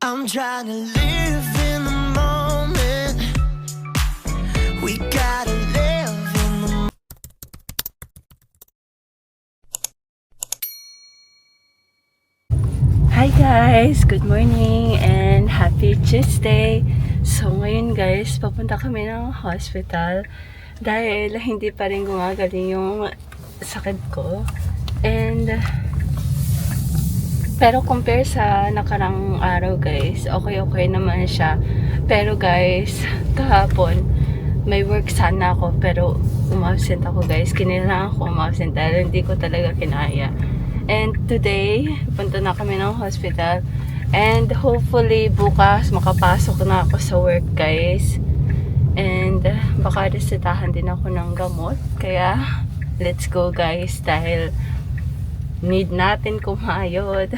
I'm trying to live in the moment. We gotta live in the Hi guys! Good morning and happy Tuesday! So ngayon guys, papunta kami ng hospital dahil hindi pa rin gumagaling yung sakit ko. And pero compare sa nakarang araw guys, okay naman siya. Pero guys, kahapon may work sana ako pero umabsent ako guys. Kailangan ko umabsent dahil hindi ko talaga kinaya. And today, punta na kami ng hospital. And hopefully, bukas makapasok na ako sa work, guys. And baka resetahan din ako ng gamot. Kaya, let's go, guys. Dahil need natin kumayod.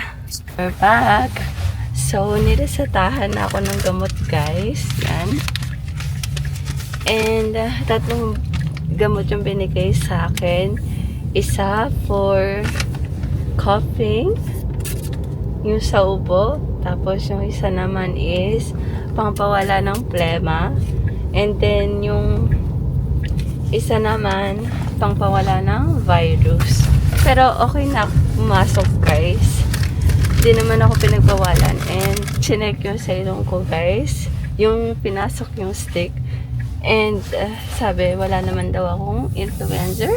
We're back. So, niresetahan na ako ng gamot, guys. Yan. And tatlong gamot yung binigay sa akin. Isa for coughing, yung sa ubo, tapos yung isa naman is pangpawala ng plema, and then yung isa naman pangpawala ng virus. Pero okay na pumasok guys, di naman ako pinagbawalan, and chinek yung sa ilong ko guys, yung pinasok yung stick, and sabi wala naman daw akong influenza,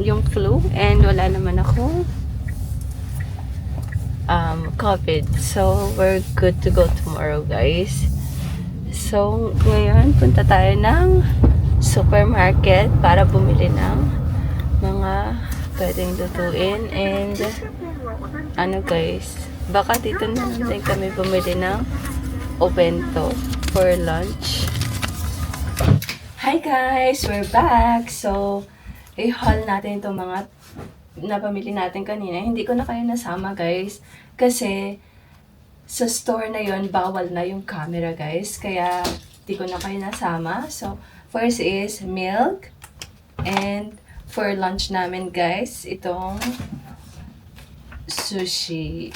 yung flu, and wala naman akong COVID. So, we're good to go tomorrow, guys. So, ngayon, punta tayo ng supermarket para bumili ng mga pwedeng lutuin. And, guys, baka dito na din kami bumili ng obento for lunch. Hi, guys! We're back! So, i-haul natin itong mga napamili natin kanina. Hindi ko na kayo nasama guys kasi sa store na yon bawal na yung camera guys, kaya hindi ko na kayo nasama. So first is milk, and for lunch namin guys, itong sushi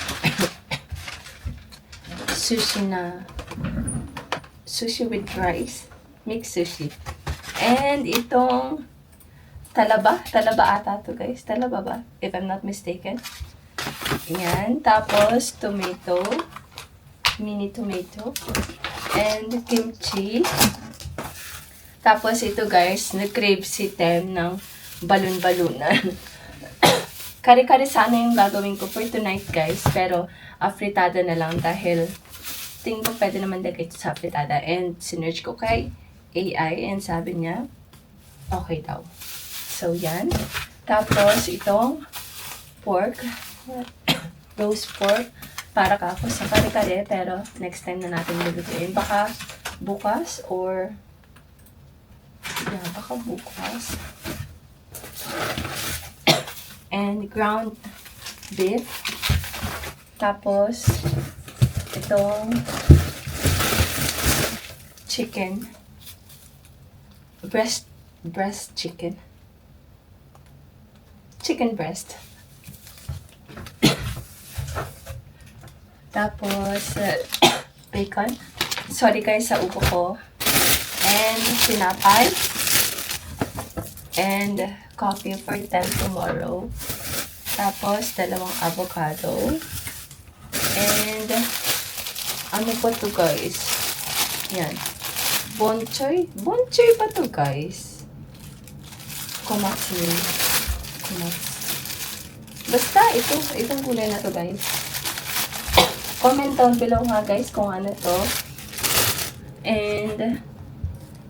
sushi with rice, mixed sushi, and itong talaba ata to guys. Talaba ba? If I'm not mistaken. Yan. Tapos, tomato. Mini tomato. And kimchi. Tapos, ito guys, nag-crave si Tem ng balon-balunan. Kare-kare sana yung gagawin ko for tonight guys. Pero, afritada na lang dahil tingin ko pwede naman dagay ito sa afritada. And, sinerge ko kay AI and sabi niya, okay daw. So, yan. Tapos, itong pork. Roast pork. Para ka ako sa kare-kare. Pero, next time na natin lulutuin. Baka bukas or... Yeah, baka bukas. And ground beef. Tapos, itong chicken. Breast chicken. Chicken breast. Tapos, bacon. Sorry guys sa ubo ko. And sinapay. And coffee for 10 tomorrow. Tapos, dalawang avocado. And, ano pa to guys? Yan. Bonchoy. Bonchoy pa to guys. Komatsu. Basta, itong kulay na to guys. Comment down below nga guys kung ano to. And,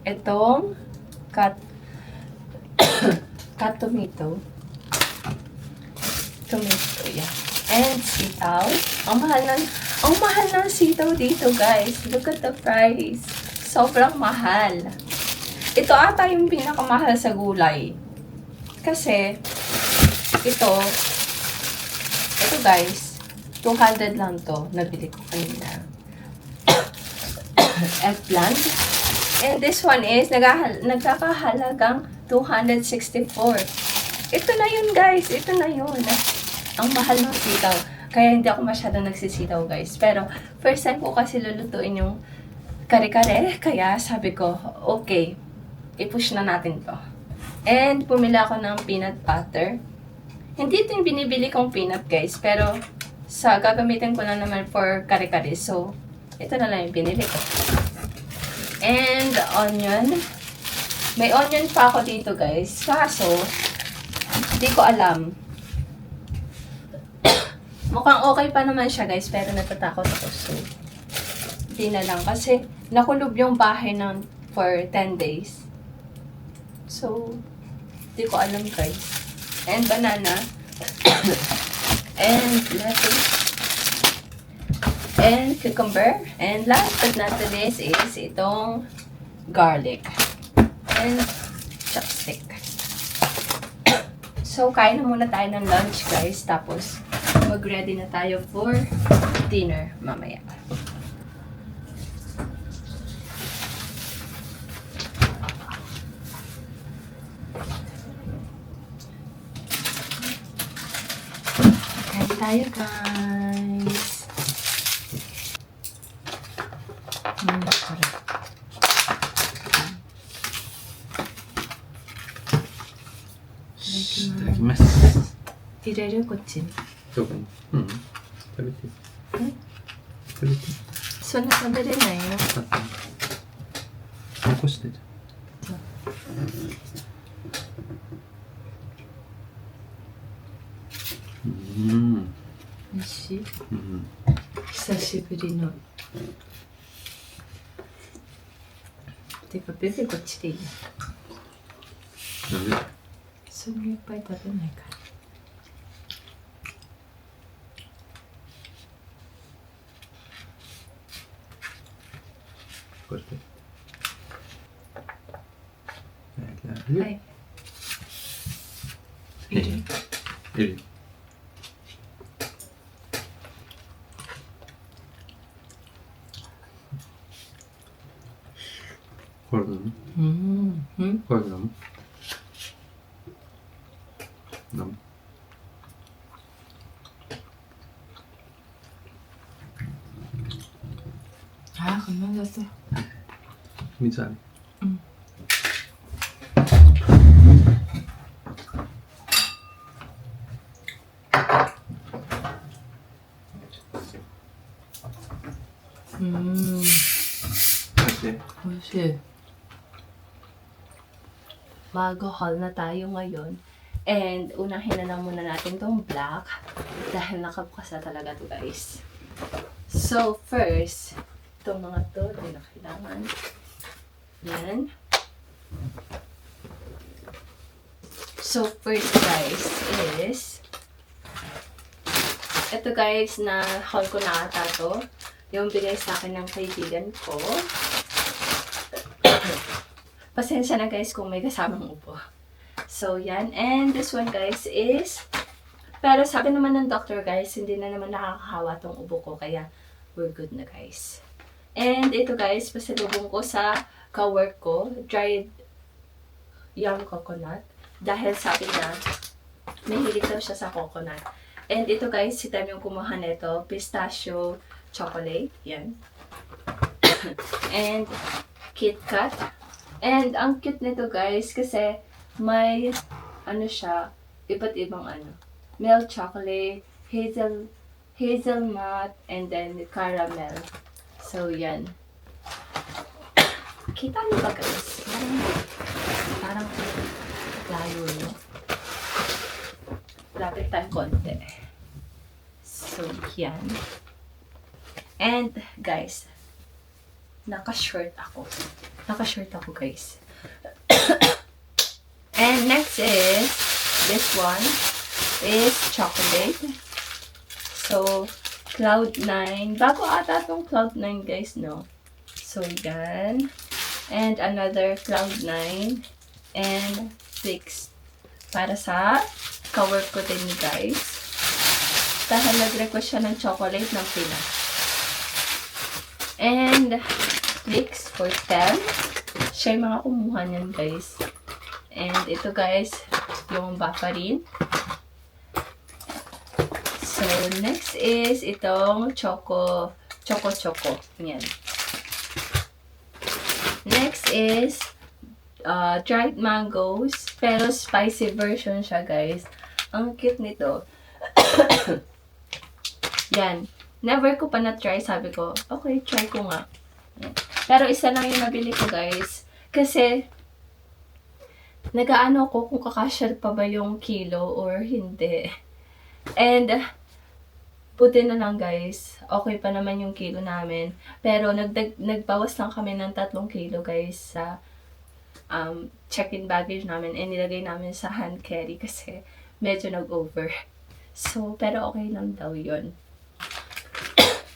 itong cut tomato. Tomato, yeah. And sitaw. Ang mahal ng sitaw dito guys. Look at the price. Sobrang mahal. Ito ata yung pinakamahal sa gulay. Kasi, ito guys, 200 lang to. Nabili ko kanina. Eggplant. And this one is, nagkakahalagang 264. Ito na yun guys. Ito na yun. Ang mahal ng sitaw. Kaya hindi ako masyadong nagsisitaw guys. Pero first time ko kasi lulutuin yung kare-kare. Kaya sabi ko, okay, i-push na natin to. And pumila ako ng peanut butter. Hindi ito yung binibili kong peanut guys. Pero sa gagamitin ko na naman for kare-kare. So, ito na lang yung binili ko. And onion. May onion pa ako dito guys. Kaso, hindi ko alam. Mukhang okay pa naman siya guys. Pero natatakot ako. So, hindi na lang. Kasi nakulob yung bahay ng for 10 days. So, hindi ko alam guys. And banana. And lettuce. And cucumber. And last but not the least is itong garlic. And chopstick. So, kain na muna tayo ng lunch guys. Tapos, mag-ready na tayo for dinner mamaya. Kain tayo guys.入れるこっちに。どこに？うん。食べて。食べて。そんな食べれないよ。残してじゃん。美味しい。うん。久しぶりの。てかベベこっちでいいよ。なんで？そんなにいっぱい食べないから。こうやって。はい。いる。いる。これ飲む？これ飲む？飲む？あ、ごめんなさい。水ある？美味しい？美味しい。Mag-haul na tayo ngayon. And unahin na lang muna natin tong black. Dahil nakabukas na talaga to guys. So first, itong mga to, hindi na kailangan. Yan. So first guys is, ito guys na haul ko na ata to. Yung bigay sa akin ng kaibigan ko. Pasensya na guys kung may kasamang upo. So yan. And this one guys is, pero sabi naman ng doctor guys, hindi na naman nakakahawa tong ubo ko. Kaya we're good na guys. And ito guys, pasalubong ko sa ka-work ko, dried young coconut. Dahil sabi niya, mahilig daw siya sa coconut. And ito guys, si Tem yung kumuha nito, pistachio chocolate. Yan. And Kit Kat. And ang cute nito guys, kasi may, ano siya, iba't ibang ano. Milk chocolate, hazelnut, and then caramel. So, yan. Kita niyo ba guys? Parang layo, no? Lapit tayo konti. So, yan. And, guys, naka-short ako. Naka-short ako, guys. And next is, this one is chocolate. So, Cloud9. Bago ata itong Cloud9, guys, no? So, yan. And another Cloud9. And Fix. Para sa ka-work ko din, guys. Dahil nag-request siya ng chocolate ng peanut. And Fix for 10. Siya yung mga kumuha niyan, guys. And ito, guys, yung Bufferin. So, next is itong choco. Yan. Next is dried mangoes, pero spicy version siya, guys. Ang cute nito. Yan. Never ko pa na-try. Sabi ko, okay, try ko nga. Yan. Pero isa lang yung nabili ko, guys. Kasi, nag-aano ko kung kakasya pa ba yung kilo or hindi. And, buti na lang, guys. Okay pa naman yung kilo namin. Pero, nagbawas lang kami ng 3 kilo, guys, sa check-in baggage namin. And nilagay namin sa hand carry kasi medyo nag-over. So, pero okay lang daw yun.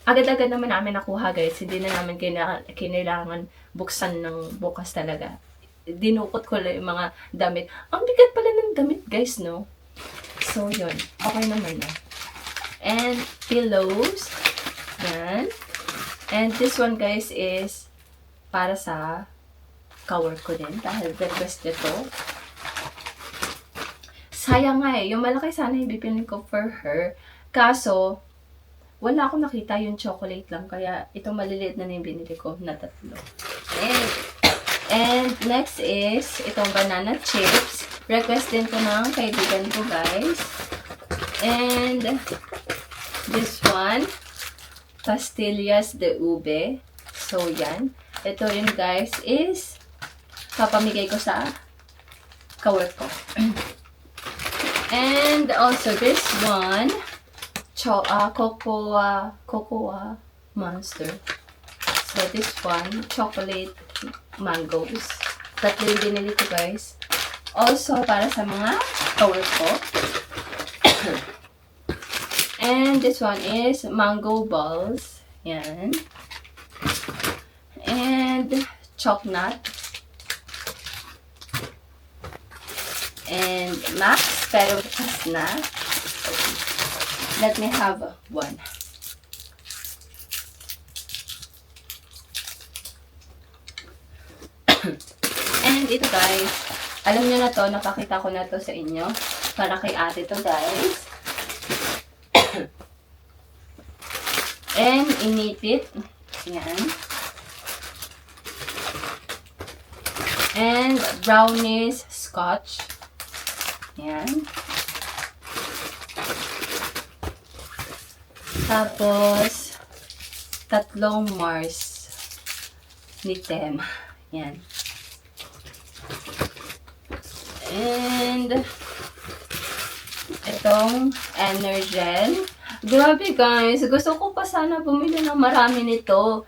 Agad-agad naman namin nakuha, guys. Hindi na namin kinailangan buksan ng bukas talaga. Dinukot ko lang yung mga damit. Ang bigat pala ng damit, guys, no? So, yun. Okay naman na. And pillows. Yan. And this one, guys, is para sa ka-work ko din. Dahil request ito. Sayang nga eh. Yung malaki sana yung bipinin ko for her. Kaso, wala akong nakita yung chocolate lang. Kaya, itong maliliit na yung binili ko na 3. And next is itong banana chips. Request din ko ng kaibigan ko, guys. And this one, pastillas de ube. So, yan. Ito yun, guys, is papamigay ko sa ka-work ko. And also this one, Cocoa Monster. So, this one, chocolate mangoes. 3 yung binili ko, guys. Also, para sa mga ka-work ko. And this one is mango balls. Yan. And chocolate. And Max, pero bukas na. Let me have one. And ito, guys. Alam niyo na to, napakita ko na to sa inyo. Para kay ate to, guys. And inipit. Yan. And brownies scotch. Yan. Tapos 3 Mars ni Tem. Yan. And itong Energel. Grabe, guys. Gusto ko pa sana bumili ng marami nito.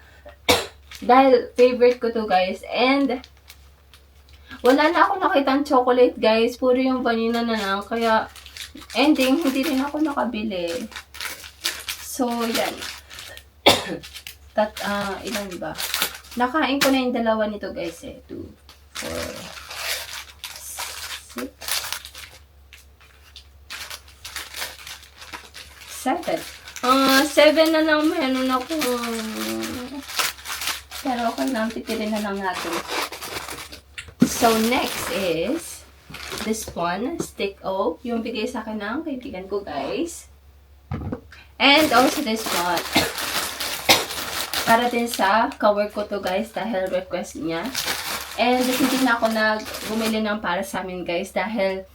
Dahil favorite ko to, guys. And wala na ako nakitang chocolate, guys. Puro yung vanilla na lang. Kaya ending, hindi rin ako nakabili. So, yan. Ilan ba? Nakain ko na yung 2 nito, guys, eh. 2, 4, 6, 7. 7 na lang meron ako. Pero okay lang, pipili na lang natin. So, next is this one, Stick O. Yung bigay sa akin ng kaibigan ko, guys. And also this one. Para din sa ka-work ko to, guys, dahil request niya. And hindi na ako bumili ng para sa amin, guys, dahil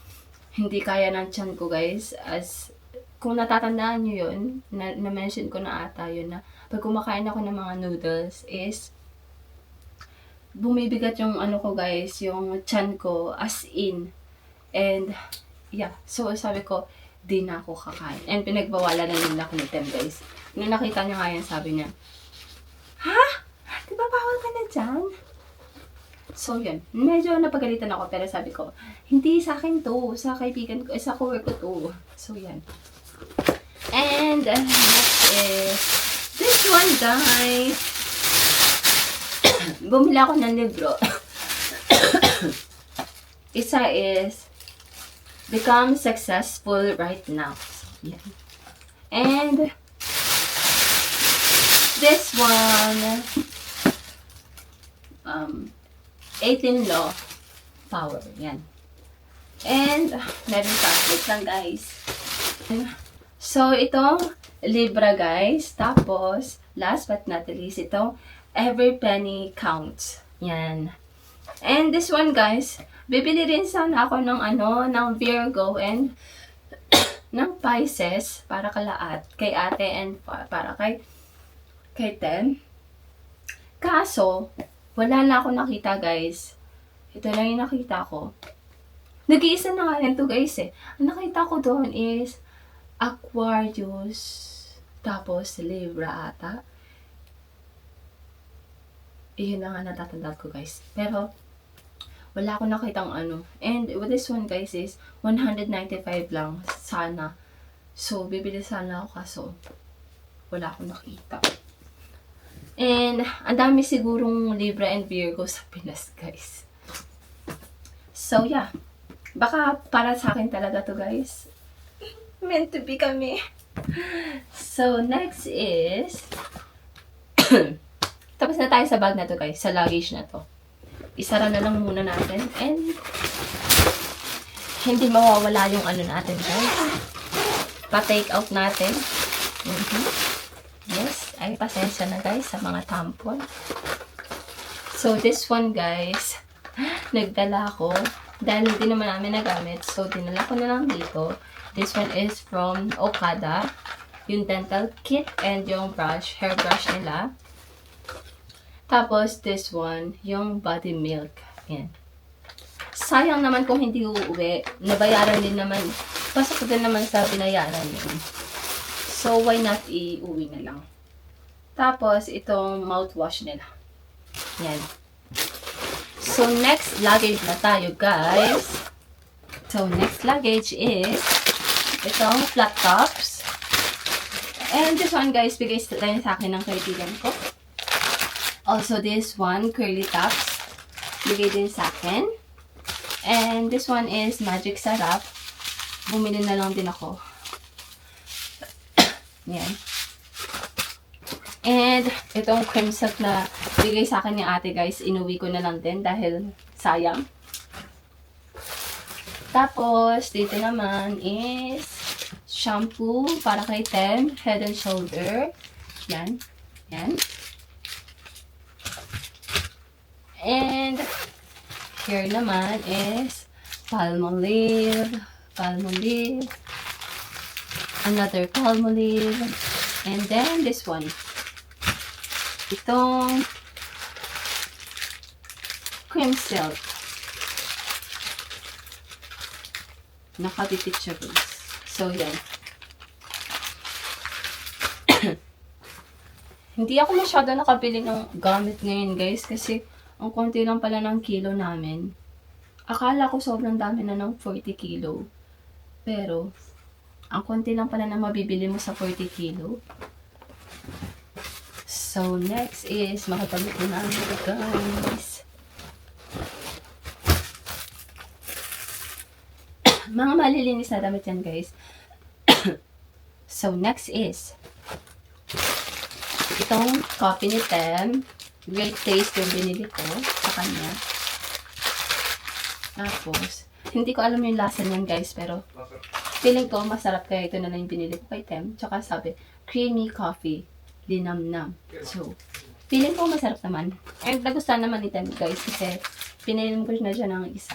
hindi kaya ng tiyan ko, guys. As kung natatandaan nyo yun, na-mention ko na ata yun na pag kumakain ako ng mga noodles is bumibigat yung ano ko, guys, yung tiyan ko as in. And yeah, so sabi ko, di na ako kakain. And pinagbawalan na nila ako ni Tem, guys. Nung nakita niya nga yan, sabi niya, ha? Di ba bawal ka na dyan? So, yun. Medyo napagalitan ako, pero sabi ko, hindi sa akin to. Sa kaibigan ko, sa co-work ko to. So, yan. And, next is this one, guys. Bumili ako ng libro. Isa is Become Successful Right Now. So, yan. And, this one, 18 Law Power. Yan. And, meron pa. Wait lang, guys. So, itong Libra, guys. Tapos, last but not least, itong Every Penny Counts. Yan. And this one, guys, bibili rin sana ako ng ng Virgo and ng Pisces para kalaat kay ate and para kay Tem. Kaso, wala na ako nakita, guys. Ito lang yung nakita ko. Nag-iisa na nga yan to, guys, eh. Ang nakita ko doon is Aquarius, tapos Libra ata. Iyon na nga natatandaan ko, guys. Pero, wala akong nakitang And with this one, guys, is 195 lang. Sana. So, bibili sana ako kaso wala akong nakita. And, ang dami sigurong Libra and Virgo sa Pinas, guys. So, yeah. Baka para sa akin talaga to, guys. Meant to be kami. So, next is tapos na tayo sa bag na to, guys. Sa luggage na to. Isara na lang muna natin. And hindi mawawala yung natin, guys. Pa-take out natin. Yes. Ay, pasensya na, guys, sa mga tampon. So, this one, guys, nagdala ko. Dahil hindi naman namin nagamit. So, dinala ko na lang dito. This one is from Okada. Yung dental kit and yung brush, hair brush nila. Tapos, this one, yung body milk. Yan. Sayang naman kung hindi uuwi. Nabayaran din naman. Pasok din naman sa binayaran yun. So, why not iuwi na lang. Tapos, itong mouthwash nila. Yan. So, next luggage na tayo, guys. So, next luggage is itong flat tops. And this one, guys, bigay tayo sa akin ng kaibigan ko. Also, this one, curly tops. Bigay din sa akin. And this one is Magic Sarap. Bumili na lang din ako. Yan. And itong cream silk na bigay sa akin ni ate, guys, inuwi ko na lang din dahil sayang. Tapos, dito naman is shampoo para kay Tem, Head and Shoulder. Yan. Yan. And here naman is Palmolive, Palmolive, another Palmolive, and then this one. Itong cream silk. Nakadikit siya, guys. So, yan. Hindi ako masyado nakabili ng gamit ngayon, guys, kasi ang konti lang pala ng kilo namin. Akala ko sobrang dami na ng 40 kilo. Pero, ang konti lang pala na mabibili mo sa 40 kilo. So, next is, makapagod na namin, guys. Mga malilinis na damit yan, guys. So, next is itong coffee ni Tem. Great taste yung binili ko sa kanya. Tapos, hindi ko alam yung lasa niyan, guys, pero feeling ko masarap kaya ito na lang yung binili ko kay Tem. Tsaka sabi, creamy coffee, linamnam. So, feeling ko masarap naman. And nagustuhan naman ni Tem, guys, kasi pininom ko na siya ng isa.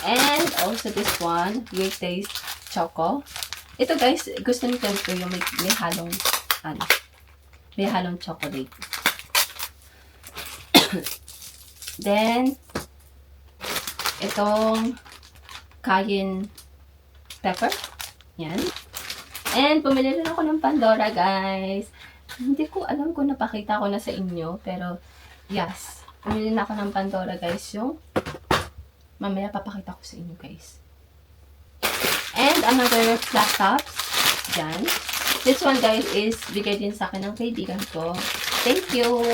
And also this one, Great Taste Choco. Ito, guys, gusto ni Tem ko yung may halong, may halong chocolate. Then, itong cayenne pepper. Yan. And, pumili rin ako ng Pandora, guys. Hindi ko alam kung napakita ko na sa inyo, pero, yes. Pumili na ako ng Pandora, guys. Yung, mamaya papakita ko sa inyo, guys. And, another flat tops. Yan. This one, guys, is bigay din sa akin ng kaibigan ko. Thank you!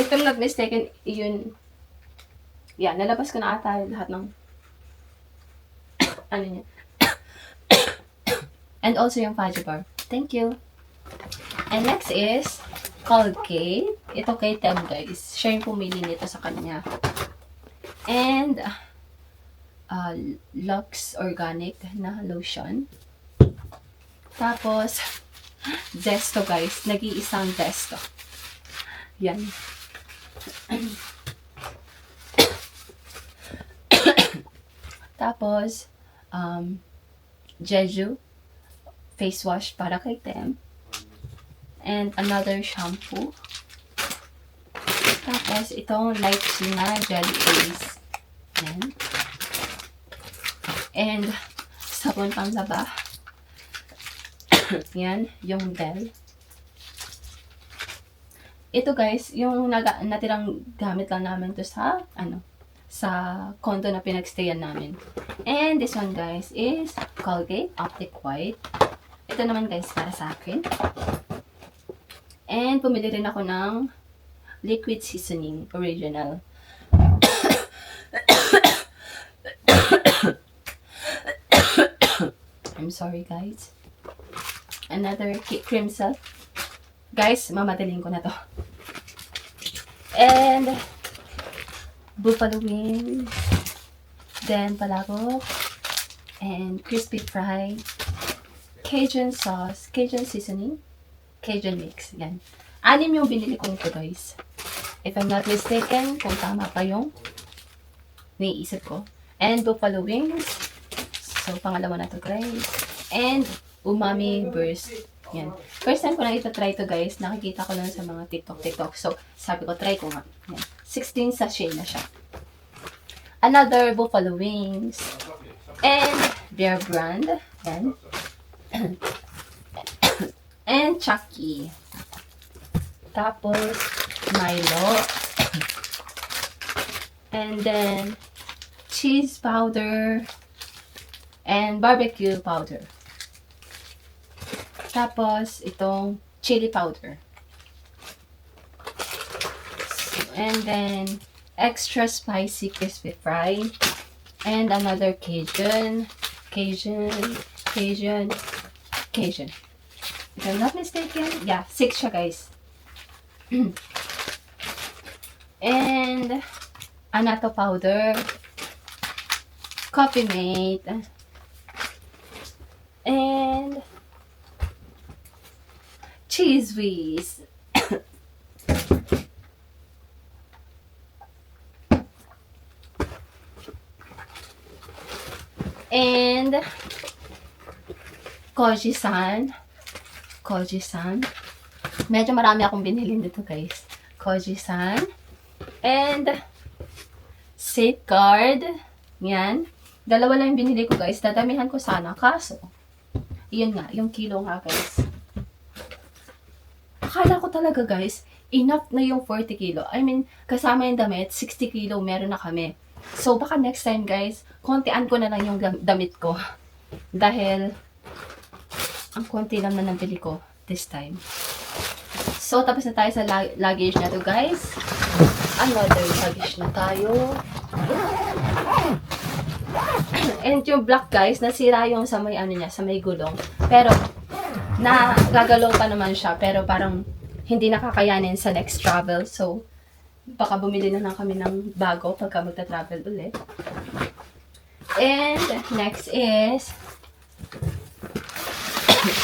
If I'm not mistaken, yun, yeah, nalabas ko na ata lahat ng, ano niya. And also yung fudge bar. Thank you! And next is, Colgate. Ito kay Tem, guys. Siya yung pumili nito sa kanya. And, Lux Organic na lotion. Tapos, Zesto guys. Nag-iisang Zesto. Yan. Tapos, Jeju face wash para kay Tem. And another shampoo. Tapos, itong lychee na jelly base. Yan. And, sabon pang laba. Yan, yung Bell. Ito guys, yung natirang gamit lang namin to sa, sa condo na pinagstayan namin. And this one guys is Colgate Optic White. Ito naman guys para sa akin. And pumili rin ako ng liquid seasoning original. I'm sorry guys. Another Crimson. Guys, mamadaling ko na to. And buffalo wings. Then palabok. And crispy fry. Cajun sauce. Cajun seasoning. Cajun mix. Yan. 6 yung binili ko nito guys. If I'm not mistaken, kung tama pa yung naiisip ko. And buffalo wings. So, pangalawa na to guys. And umami burst. Yan. First time ko na ito-try to guys. Nakikita ko lang sa mga TikTok. So, sabi ko, try ko nga. Yan. 16 sachet na siya. Another buffalo wings. And Bear Brand. Yan. And Chucky. Tapos, Milo. And then, cheese powder. And barbecue powder. Tapos, itong chili powder. And then, extra spicy crispy fry. And another Cajun. If I'm not mistaken, yeah, 6 siya guys. And, Anato powder. Coffee Mate. And Cheese Whiz. And Koji-san. Medyo marami akong binili dito guys. Koji-san. And Safeguard. Yan. 2 lang yung binili ko guys. Dadamihan ko sana. Kaso, yun nga. Yung kilo nga guys. Akala ko talaga guys, enough na yung 40 kilo. I mean, kasama yung damit, 60 kilo meron na kami. So, baka next time guys, kontian ko na lang yung damit ko. Dahil, ang konti lang na nabili ko this time. So, tapos na tayo sa luggage na to guys. Another luggage na tayo. And yung black guys, nasira yung sa may niya, sa may gulong. Pero, gagalaw pa naman siya. Pero parang hindi nakakayanin sa next travel. So, baka bumili na lang kami ng bago pagka magta-travel ulit. And, next is,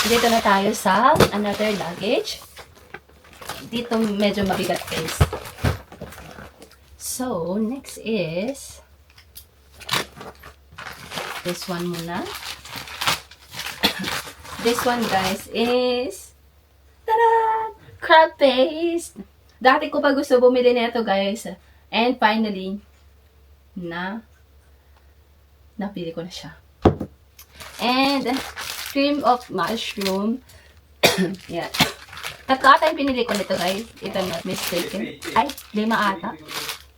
dito na tayo sa another luggage. Dito medyo mabigat guys. So, next is, this one muna. This one guys is, tada! Crab paste! Dati ko pa gusto bumili nito guys. And finally, napili ko na siya. And, cream of mushroom. Yan. 3 ata yung pinili ko nito guys. If I'm not mistaken. Ay, 5 ata.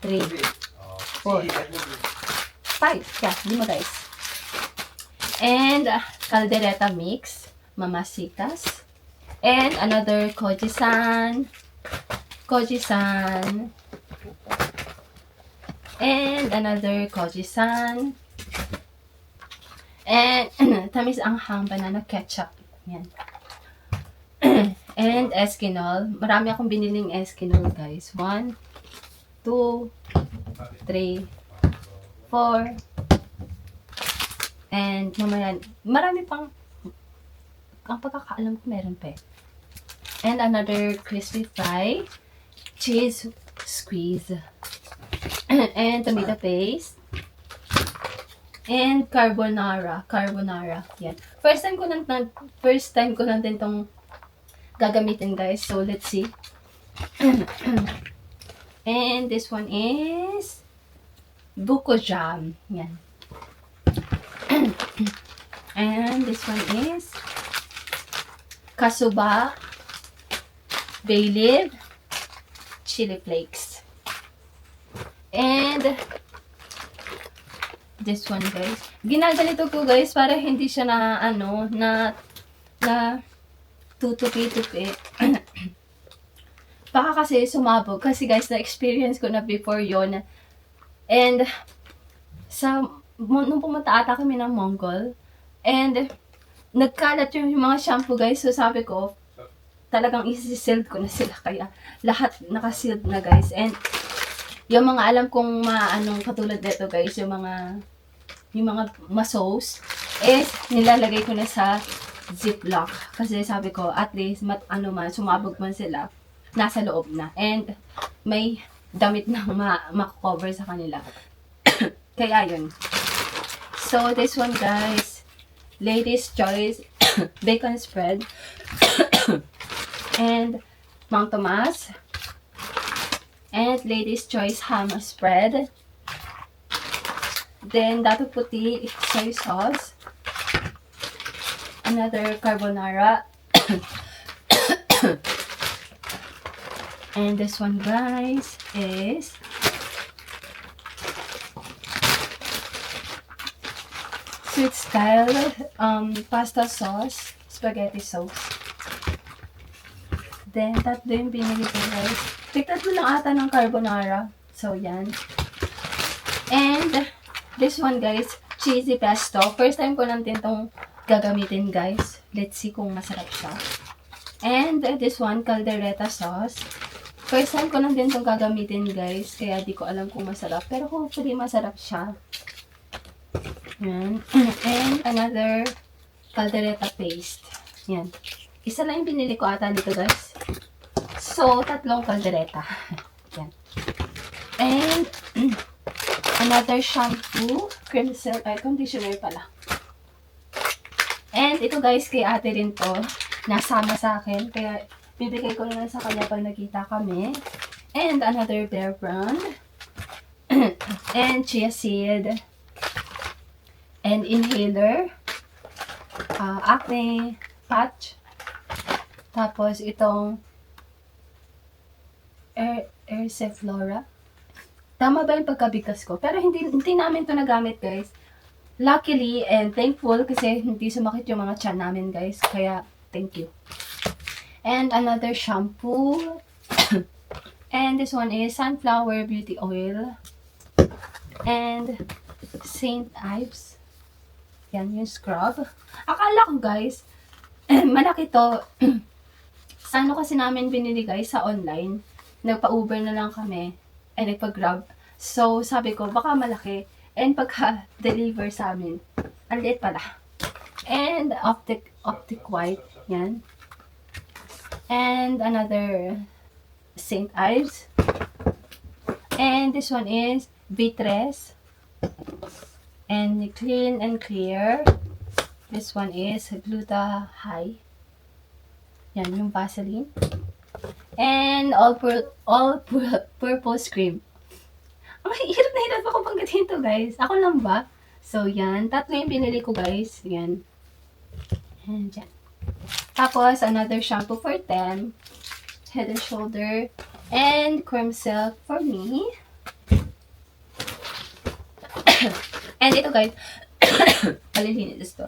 3, 4, 5. Yeah, 5 guys. And, caldereta mix. Mamasitas. And, another Koji-san. And, another Koji-san. And, tamis anghang banana ketchup. Yan. And, Eskinol. Marami akong biniling Eskinol, guys. 1, 2, 3, 4, And mamaya, marami pang, ang pagkakaalam ko meron pa eh. And another crispy fry, cheese squeeze, and tomato paste, and carbonara. Yan. First time ko lang din tong gagamitin, guys. So, let's see. And this one is buko jam. Yan. And this one is kasuba, bay leaf, chili flakes. And this one, guys. Ginaganito ko, guys, para hindi siya na tutupi-tupi. Baka kasi sumabog. Kasi, guys, na-experience ko na before yon. And nung pumunta ata kami ng Mongol, and nagkalat yung mga shampoo, guys. So, sabi ko, talagang isi-sealed ko na sila. Kaya, lahat naka-sealed na, guys. And, yung mga alam kong katulad nito, guys, yung mga masos, is nilalagay ko na sa ziplock. Kasi sabi ko, at least, sumabog man sila, nasa loob na. And, may damit na makakover sa kanila. Kaya, yun. So, this one, guys, Lady's Choice bacon spread and Mang Tomas, and Lady's Choice ham spread, then Dato Puti soy sauce, another carbonara, and this one, guys, is sweet style pasta sauce, spaghetti sauce. Then, tatlo yung binili ko, guys. Tigtatlo lang ata ng carbonara. So, yan. And, this one, guys, cheesy pesto. First time ko lang din itong gagamitin, guys. Let's see kung masarap siya. And, this one, caldereta sauce. First time ko lang din itong gagamitin, guys. Kaya di ko alam kung masarap. Pero hopefully, masarap siya. Yan. And, another caldereta paste. Yan. Isa lang yung binili ko ata dito, guys. So, tatlong caldereta. Yan. And, another shampoo. Conditioner pala. And, ito, guys, kay ate rin to. Nasama sa akin. Kaya, bibigay ko na lang sa kanya pag nakita kami. And, another Bear Brand. And, chia seed. And, inhaler. Acne patch. Tapos, itong Airceflora. Tama ba yung pagkabigkas ko? Pero hindi namin to nagamit, guys. Luckily and thankful kasi hindi sumakit yung mga tiyan namin, guys. Kaya, thank you. And another shampoo. And this one is Sunflower Beauty Oil. And St. Ives. Yan yung scrub. Akala ko, guys, malaki to. Sa kasi namin binili, guys, sa online. Nagpa-Uber na lang kami. Ay, nagpa-Grab. So, sabi ko, baka malaki. And pagka-deliver sa amin, ang liit pala. And Optic White. Yan. And another St. Ives. And this one is Vitres. And Clean and Clear. This one is Gluta High. Yan, yung Vaseline. And all-purpose cream. Ay, hirap na hirap ako panggatin to, guys. Ako lang ba? So, yan. Tatlo yung binili ko, guys. Yan. And yan. Tapos, another shampoo for them. Head and Shoulder. And Cream Silk for me. And ito, guys. Palilinis to.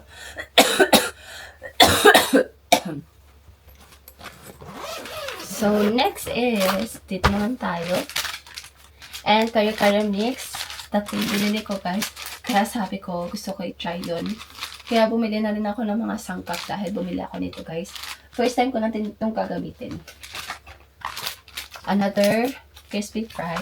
So, next is, dito naman tayo. And kare-kare mix. Tatlo binili ko, guys. Kaya sabi ko, gusto ko i-try yun. Kaya bumili na rin ako ng mga sangkap dahil bumili ako nito, guys. First time ko natin itong gagamitin. Another crispy fry.